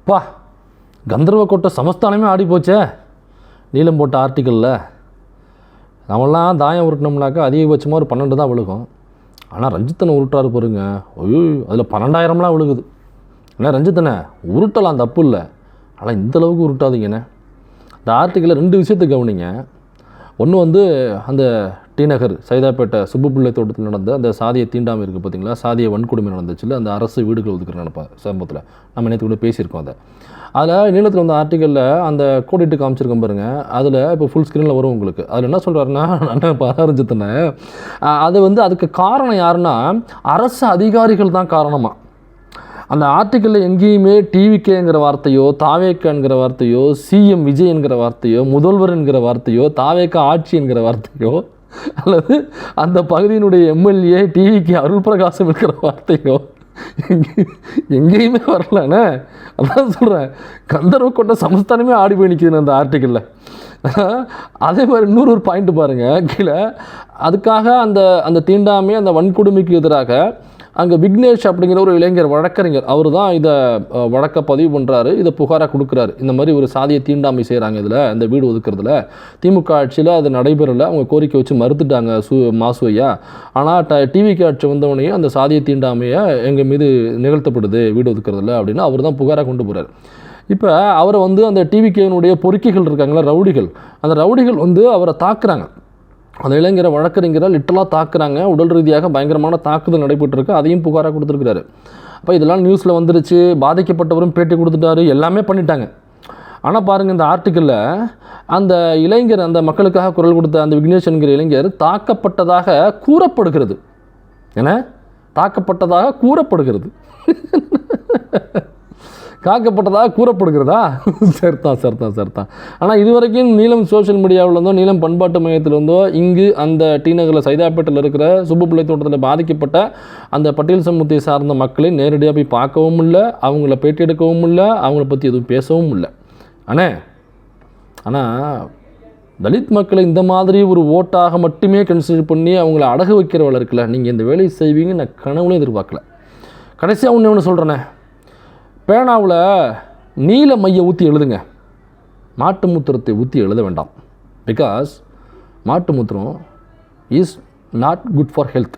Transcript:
பா கந்தர்வ கோட்டை சமஸ்தானமே ஆடி போச்சே நீலம் போட்ட ஆர்டிக்கலில். நம்மளாம் தாயம் உருட்டினோம்னாக்கா அதிகபட்சமாக ஒரு 12 தான் விழுகும். ஆனால் ரஞ்சித்தனை உருட்டாரு பாருங்க, ஐயோ அதில் 12,000லாம் விழுகுது. ஏன்னா ரஞ்சித்தனை உருட்டலாம், தப்பு இல்லை, ஆனால் இந்தளவுக்கு உருட்டாதீங்கண்ணே. இந்த ஆர்டிக்கலில் 2 விஷயத்தை கவனிங்க. ஒன்று வந்து அந்த டி நகர் சைதாப்பேட்டை சுப்புப்பிள்ளை தோட்டத்தில் நடந்த அந்த சாதியை தீண்டாமல் இருக்குது பார்த்தீங்களா, சாதிய வன்கொடுமை நடந்துச்சுல்ல, அந்த அரசு வீடுகள் ஒதுக்குற சம்பவத்தில் நம்ம நேற்று கூட பேசியிருக்கோம். அதில் நீளத்தில் வந்த ஆர்டிக்கலில் அந்த கோடிட்டு காமிச்சிருக்கோம் பாருங்கள், அதில் இப்போ ஃபுல் ஸ்க்ரீனில் வரும் உங்களுக்கு. அதில் என்ன சொல்கிறாருன்னா, அண்ணன் பராரஞ்சித்தனை அது வந்து அதுக்கு காரணம் யாருன்னா அரசு அதிகாரிகள் தான் காரணமாக. அந்த ஆர்டிக்கலில் எங்கேயுமே டிவிகேங்கிற வார்த்தையோ, தாவேக்காங்கிற வார்த்தையோ, சிஎம் விஜய் என்கிற வார்த்தையோ, முதல்வர் என்கிற வார்த்தையோ, தாவேக்கா ஆட்சி என்கிற வார்த்தையோ, அல்லது அந்த பகுதியினுடைய எம்எல்ஏ டிவிக்கு அருள் பிரகாசம் இருக்கிற வார்த்தையோ எங்கேயுமே வரலண்ணே. அதான் சொல்கிறேன், கந்தர்வ கோட்டை சமஸ்தானமே ஆடி போய் நிற்கிதுன்னு அந்த ஆர்டிக்கலில். அதே மாதிரி இன்னொரு பாயிண்ட் பாருங்கள் கீழே. அதுக்காக அந்த அந்த தீண்டாமை அந்த வன்கொடுமைக்கு எதிராக அங்கே விக்னேஷ் அப்படிங்கிற ஒரு இளைஞர் வழக்கறிஞர், அவர் தான் இதை வழக்க பதிவு பண்ணுறாரு, இதை புகாராக கொடுக்குறாரு. இந்த மாதிரி ஒரு சாதியை தீண்டாமை செய்கிறாங்க இதில், இந்த வீடு ஒதுக்குறதுல திமுக ஆட்சியில் அது நடைபெறலை, அவங்க கோரிக்கை வச்சு மறுத்துட்டாங்க மாசு ஐயா. ஆனால் டிவிக்கு ஆட்சி வந்தவனையும் அந்த சாதியை தீண்டாமையை எங்கள் மீது நிகழ்த்தப்படுது வீடு ஒதுக்குறதுல அப்படின்னு அவர் தான் புகாராக கொண்டு போகிறார். இப்போ அவரை வந்து அந்த டிவிகேனுடைய பொறுக்கிகள் இருக்காங்களா, ரவுடிகள், அந்த ரவுடிகள் வந்து அவரை தாக்குறாங்க. அந்த இளைஞரை வழக்கறிஞரை லிட்டலாக தாக்குறாங்க, உடல் ரீதியாக பயங்கரமான தாக்குதல் நடைபெற்றிருக்கு, அதையும் புகாராக கொடுத்துருக்கிறாரு. அப்போ இதெல்லாம் நியூஸில் வந்துருச்சு, பாதிக்கப்பட்டவரும் பேட்டி கொடுத்துட்டாரு, எல்லாமே பண்ணிட்டாங்க. ஆனால் பாருங்கள், இந்த ஆர்டிக்கலில் அந்த இளைஞர், அந்த மக்களுக்காக குரல் கொடுத்த அந்த விக்னேஷ் என்கிற இளைஞர் தாக்கப்பட்டதாக கூறப்படுகிறது. ஏன்னா தாக்கப்பட்டதாக கூறப்படுகிறது, காக்கப்பட்டதாக கூறப்படுகிறதா? சரிதான். ஆனால் இது வரைக்கும் நீலம் சோஷியல் மீடியாவில் இருந்தோ, நீலம் பண்பாட்டு மையத்தில் இருந்தோ, இங்கு அந்த டி நகரில் சைதாப்பேட்டையில் இருக்கிற சுப்புப்பிள்ளை தோட்டத்தில் பாதிக்கப்பட்ட அந்த பட்டியல் சமூகத்தை சார்ந்த மக்களை நேரடியாக போய் பார்க்கவும் இல்லை, அவங்கள பேட்டி எடுக்கவும் இல்லை, அவங்கள பற்றி எதுவும் பேசவும் இல்லை. ஆனால் தலித் மக்களை இந்த மாதிரி ஒரு ஓட்டாக மட்டுமே கன்சிடர் பண்ணி அவங்கள அடகு வைக்கிறவள இருக்குல்ல, நீங்கள் இந்த வேலையை செய்வீங்க நான் கனவுலையும் எதிர்பார்க்கல. கடைசியாக ஒன்று சொல்கிறேனே, பேனாவில் நீல மையை ஊற்றி எழுதுங்க, மாட்டு மூத்திரத்தை ஊற்றி எழுத வேண்டாம். பிகாஸ் மாட்டு மூத்திரம் is not good for health.